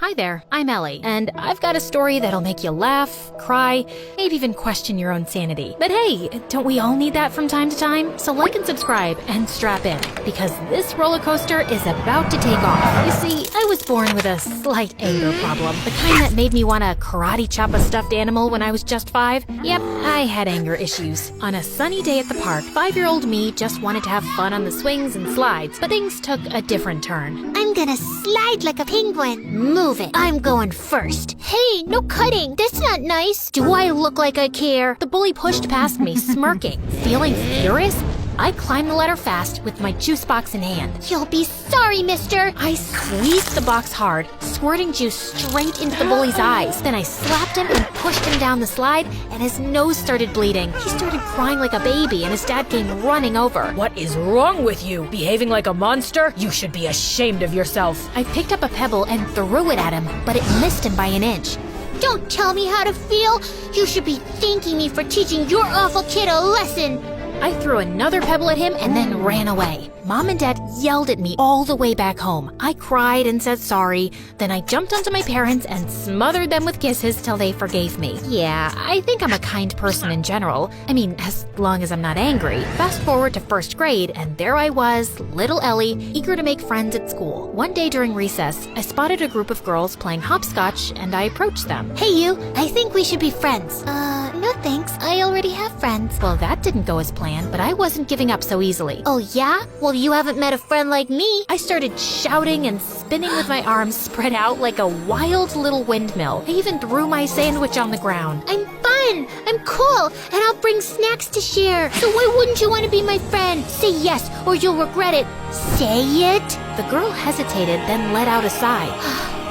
Hi there, I'm Ellie, and I've got a story that'll make you laugh, cry, maybe even question your own sanity. But hey, don't we all need that from time to time? So like and subscribe and strap in, because this roller coaster is about to take off. You see, I was born with a slight anger problem, the kind that made me want to karate chop a stuffed animal when I was just 5. Yep, I had anger issues. On a sunny day at the park, 5-year-old me just wanted to have fun on the swings and slides, but things took a different turn. I'm gonna slide like a penguin. Move it. I'm going first. Hey, no cutting. That's not nice. Do I look like I care? The bully pushed past me, smirking. Feeling furious, I climbed the ladder fast with my juice box in hand. You'll be sorry, mister. I squeezed the box hard, squirting juice straight into the bully's eyes. Then I slapped him and pushed him down the slide, and his nose started bleeding. He started crying like a baby, and his dad came running over. What is wrong with you? Behaving like a monster? You should be ashamed of yourself. I picked up a pebble and threw it at him, but it missed him by an inch. Don't tell me how to feel. You should be thanking me for teaching your awful kid a lesson. I threw another pebble at him and then ran away. Mom and Dad yelled at me all the way back home. I cried and said sorry. Then I jumped onto my parents and smothered them with kisses till they forgave me. Yeah, I think I'm a kind person in general. I mean, as long as I'm not angry. Fast forward to 1st grade, and there I was, little Ellie, eager to make friends at school. One day during recess, I spotted a group of girls playing hopscotch, and I approached them. Hey you, I think we should be friends. No thanks. I already have friends. Well, that didn't go as planned, but I wasn't giving up so easily. Oh yeah? Well, you haven't met a friend like me. I started shouting and spinning with my arms spread out like a wild little windmill. I even threw my sandwich on the ground. I'm fun. I'm cool. And I'll bring snacks to share. So why wouldn't you want to be my friend? Say yes, or you'll regret it. Say it. The girl hesitated, then let out a sigh.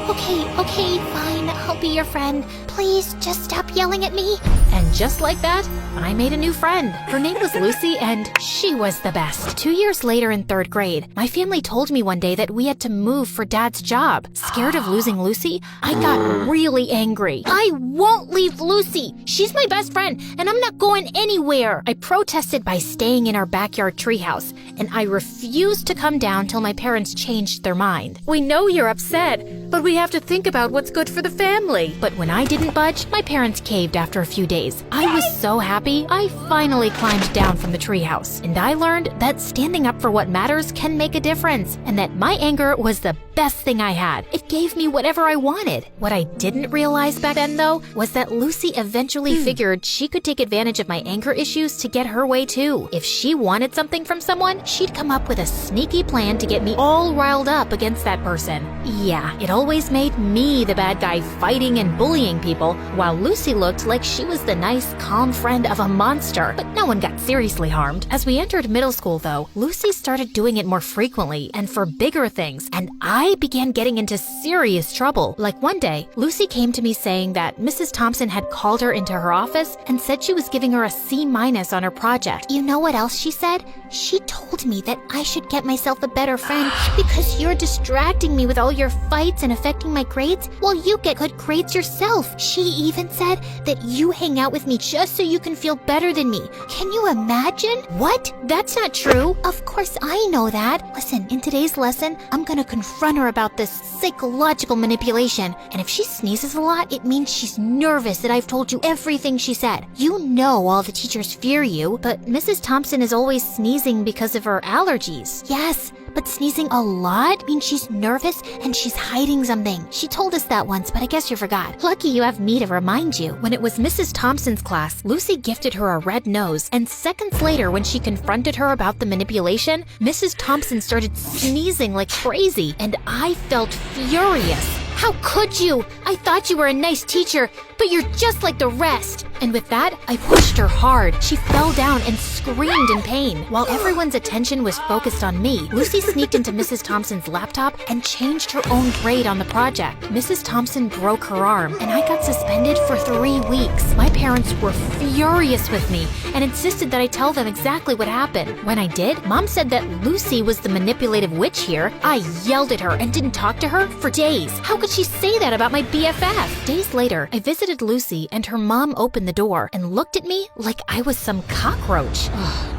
Okay, fine. I'll be your friend. Please, just stop yelling at me. And just like that, I made a new friend. Her name was Lucy, and she was the best. 2 years later in 3rd grade, my family told me one day that we had to move for Dad's job. Scared of losing Lucy, I got really angry. I won't leave Lucy. She's my best friend, and I'm not going anywhere. I protested by staying in our backyard treehouse, and I refused to come down till my parents changed their mind. We know you're upset, but we have to think about what's good for the family. But when I didn't budge, my parents caved after a few days. I was so happy, I finally climbed down from the treehouse. And I learned that standing up for what matters can make a difference, and that my anger was the best thing I had. It gave me whatever I wanted. What I didn't realize back then, though, was that Lucy eventually figured she could take advantage of my anger issues to get her way too. If she wanted something from someone, she'd come up with a sneaky plan to get me all riled up against that person. Yeah, it always made me the bad guy fighting and bullying people, while Lucy looked like she was the nice, calm friend of a monster. But no one got seriously harmed. As we entered middle school, though, Lucy started doing it more frequently and for bigger things, and I began getting into serious trouble. Like one day, Lucy came to me saying that Mrs. Thompson had called her into her office and said she was giving her a C- on her project. You know what else she said? She told me that I should get myself a better friend because you're distracting me with all your fights and affecting my grades while you get good grades yourself. She even said that you hang out with me just so you can feel better than me. Can you imagine? What? That's not true. Of course I know that. Listen, in today's lesson, I'm gonna confront her about this psychological manipulation. And if she sneezes a lot, it means she's nervous that I've told you everything she said. You know all the teachers fear you, but Mrs. Thompson is always sneezing because of her allergies. Yes, but sneezing a lot means she's nervous and she's hiding something. She told us that once, but I guess you forgot. Lucky you have me to remind you. When it was Mrs. Thompson's class, Lucy gifted her a red nose, and seconds later, when she confronted her about the manipulation, Mrs. Thompson started sneezing like crazy, and I felt furious. How could you? I thought you were a nice teacher, but you're just like the rest. And with that, I pushed her hard. She fell down and screamed in pain. While everyone's attention was focused on me, Lucy sneaked into Mrs. Thompson's laptop and changed her own grade on the project. Mrs. Thompson broke her arm, and I got suspended for 3 weeks. My parents were furious with me and insisted that I tell them exactly what happened. When I did, Mom said that Lucy was the manipulative witch here. I yelled at her and didn't talk to her for days. How could she say that about my BFF? Days later, I visited Lucy, and her mom opened the door and looked at me like I was some cockroach.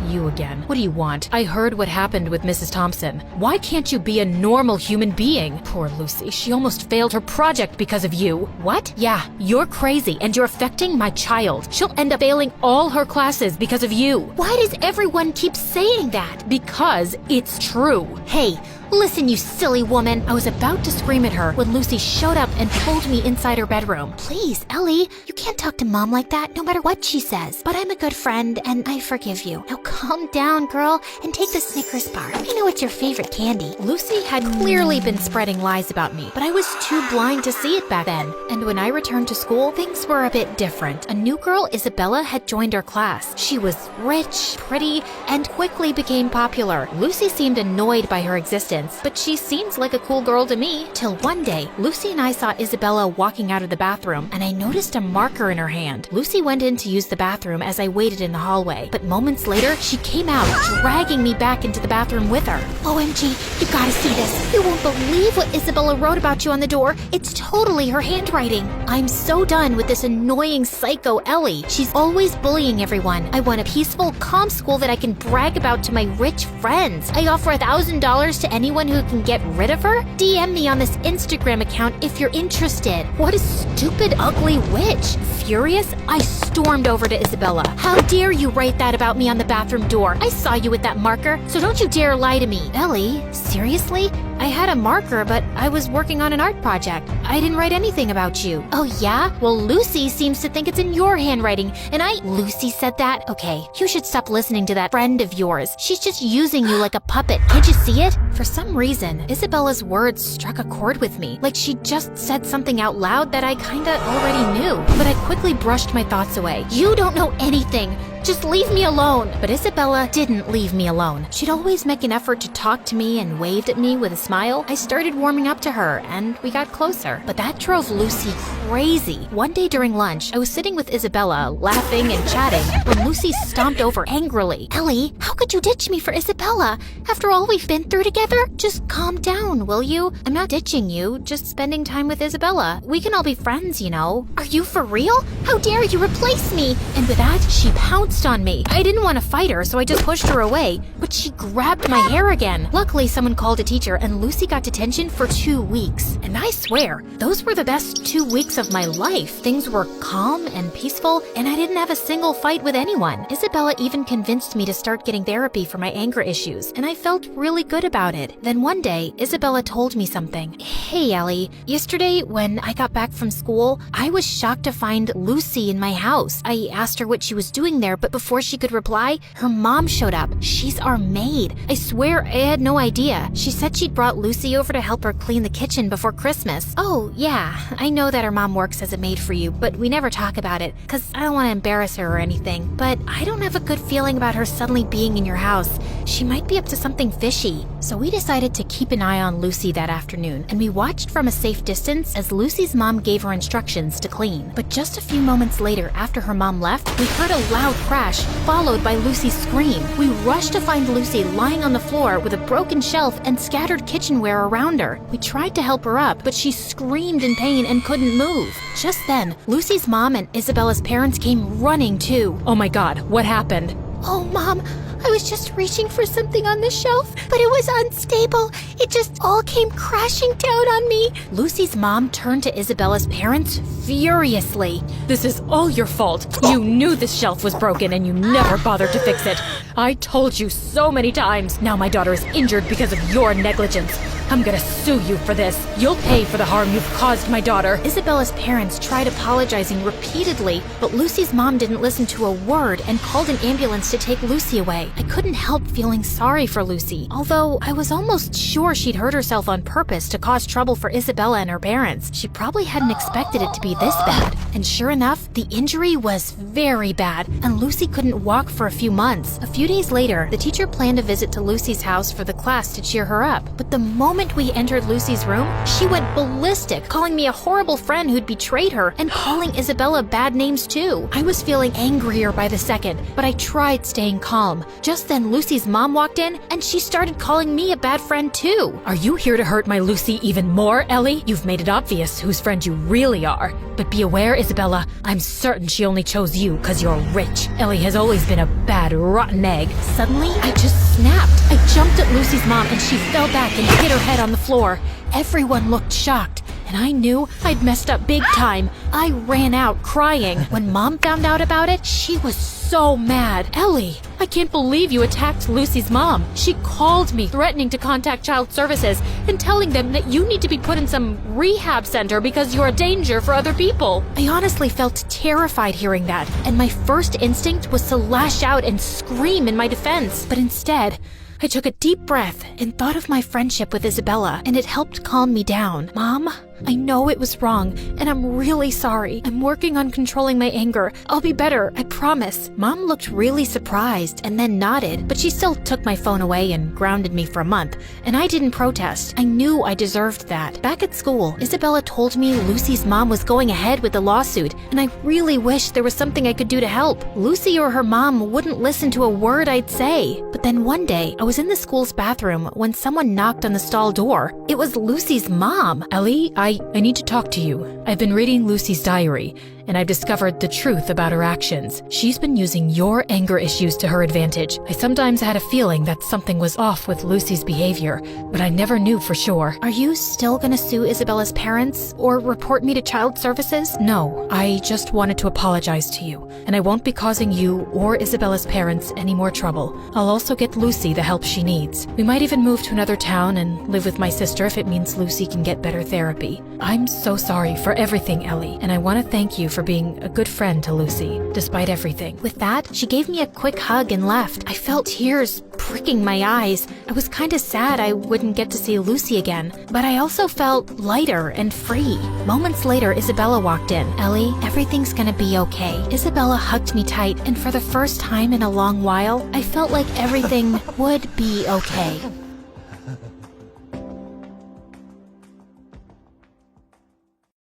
You again. What do you want? I heard what happened with Mrs. Thompson. Why can't you be a normal human being? Poor Lucy, she almost failed her project because of you. What? Yeah, you're crazy and you're affecting my child. She'll end up failing all her classes because of you. Why does everyone keep saying that? Because it's true. Hey, listen, you silly woman. I was about to scream at her when Lucy showed up and pulled me inside her bedroom. Please, Ellie, you can't talk to Mom like that no matter what she says. But I'm a good friend and I forgive you. Now calm down, girl, and take the Snickers bar. I know it's your favorite candy. Lucy had clearly been spreading lies about me, but I was too blind to see it back then. And when I returned to school, things were a bit different. A new girl, Isabella, had joined our class. She was rich, pretty, and quickly became popular. Lucy seemed annoyed by her existence, but she seems like a cool girl to me. Till one day, Lucy and I saw Isabella walking out of the bathroom, and I noticed a marker in her hand. Lucy went in to use the bathroom as I waited in the hallway, but moments later, she came out, dragging me back into the bathroom with her. OMG, you gotta see this. You won't believe what Isabella wrote about you on the door. It's totally her handwriting. I'm so done with this annoying psycho Ellie. She's always bullying everyone. I want a peaceful, calm school that I can brag about to my rich friends. I offer $1,000 to anyone who can get rid of her. DM me on this Instagram account if you're interested. What a stupid, ugly witch. Furious, I stormed over to Isabella. How dare you write that about me on the bathroom door? I saw you with that marker, so don't you dare lie to me. Ellie, seriously? I had a marker, but I was working on an art project. I didn't write anything about you. Oh yeah? Well, Lucy seems to think it's in your handwriting, and Lucy said that? Okay, you should stop listening to that friend of yours. She's just using you like a puppet. Can't you see it? For some reason, Isabella's words struck a chord with me, like she just said something out loud that I kinda already knew. But I quickly brushed my thoughts away. You don't know anything. Just leave me alone. But Isabella didn't leave me alone. She'd always make an effort to talk to me and waved at me with a smile. I started warming up to her and we got closer. But that drove Lucy crazy. One day during lunch, I was sitting with Isabella, laughing and chatting, when Lucy stomped over angrily. Ellie, how could you ditch me for Isabella? After all we've been through together? Just calm down, will you? I'm not ditching you, just spending time with Isabella. We can all be friends, you know. Are you for real? How dare you replace me? And with that, she pounced on me. I didn't want to fight her, so I just pushed her away, but she grabbed my hair again. Luckily, someone called a teacher and Lucy got detention for 2 weeks. And I swear, those were the best 2 weeks of my life. Things were calm and peaceful, and I didn't have a single fight with anyone. Isabella even convinced me to start getting therapy for my anger issues, and I felt really good about it. Then one day, Isabella told me something. Hey, Ellie, yesterday when I got back from school, I was shocked to find Lucy in my house. I asked her what she was doing there, but before she could reply, her mom showed up. She's our maid. I swear I had no idea. She said she'd brought Lucy over to help her clean the kitchen before Christmas. Oh, yeah, I know that her mom works as a maid for you, but we never talk about it, because I don't want to embarrass her or anything. But I don't have a good feeling about her suddenly being in your house. She might be up to something fishy. So we decided to keep an eye on Lucy that afternoon, and we watched from a safe distance as Lucy's mom gave her instructions to clean. But just a few moments later, after her mom left, we heard a loud crash, followed by Lucy's scream. We rushed to find Lucy lying on the floor with a broken shelf and scattered kitchenware around her. We tried to help her up, but she screamed in pain and couldn't move. Just then, Lucy's mom and Isabella's parents came running too. Oh my God, what happened? Oh, Mom, I was just reaching for something on the shelf, but it was unstable. It just all came crashing down on me. Lucy's mom turned to Isabella's parents furiously. This is all your fault. You knew this shelf was broken and you never bothered to fix it. I told you so many times. Now my daughter is injured because of your negligence. I'm gonna sue you for this. You'll pay for the harm you've caused my daughter. Isabella's parents tried apologizing repeatedly, but Lucy's mom didn't listen to a word and called an ambulance to take Lucy away. I couldn't help feeling sorry for Lucy, although I was almost sure she'd hurt herself on purpose to cause trouble for Isabella and her parents. She probably hadn't expected it to be this bad. And sure enough, the injury was very bad, and Lucy couldn't walk for a few months. A few days later, the teacher planned a visit to Lucy's house for the class to cheer her up. But the moment moment we entered Lucy's room, she went ballistic, calling me a horrible friend who'd betrayed her and calling Isabella bad names too. I was feeling angrier by the second, but I tried staying calm. Just then, Lucy's mom walked in and she started calling me a bad friend too. Are you here to hurt my Lucy even more, Ellie? You've made it obvious whose friend you really are. But be aware, Isabella, I'm certain she only chose you because you're rich. Ellie has always been a bad, rotten egg. Suddenly, I just snapped. I jumped at Lucy's mom and she fell back and hit her head on the floor. Everyone looked shocked, and I knew I'd messed up big time. I ran out crying. When Mom found out about it, she was so mad. Ellie, I can't believe you attacked Lucy's mom. She called me, threatening to contact child services and telling them that you need to be put in some rehab center because you're a danger for other people. I honestly felt terrified hearing that, and my first instinct was to lash out and scream in my defense. But instead, I took a deep breath and thought of my friendship with Isabella, and it helped calm me down. Mom, I know it was wrong, and I'm really sorry. I'm working on controlling my anger. I'll be better, I promise. Mom looked really surprised and then nodded, but she still took my phone away and grounded me for a month, and I didn't protest. I knew I deserved that. Back at school, Isabella told me Lucy's mom was going ahead with the lawsuit, and I really wished there was something I could do to help. Lucy or her mom wouldn't listen to a word I'd say. But then one day, I was in the school's bathroom when someone knocked on the stall door. It was Lucy's mom. Ellie, I need to talk to you. I've been reading Lucy's diary, and I've discovered the truth about her actions. She's been using your anger issues to her advantage. I sometimes had a feeling that something was off with Lucy's behavior, but I never knew for sure. Are you still gonna sue Isabella's parents or report me to child services? No, I just wanted to apologize to you, and I won't be causing you or Isabella's parents any more trouble. I'll also get Lucy the help she needs. We might even move to another town and live with my sister if it means Lucy can get better therapy. I'm so sorry for everything, Ellie, and I want to thank you for being a good friend to Lucy, despite everything. With that, she gave me a quick hug and left. I felt tears pricking my eyes. I was kinda sad I wouldn't get to see Lucy again, but I also felt lighter and free. Moments later, Isabella walked in. Ellie, everything's gonna be okay. Isabella hugged me tight, and for the first time in a long while, I felt like everything would be okay.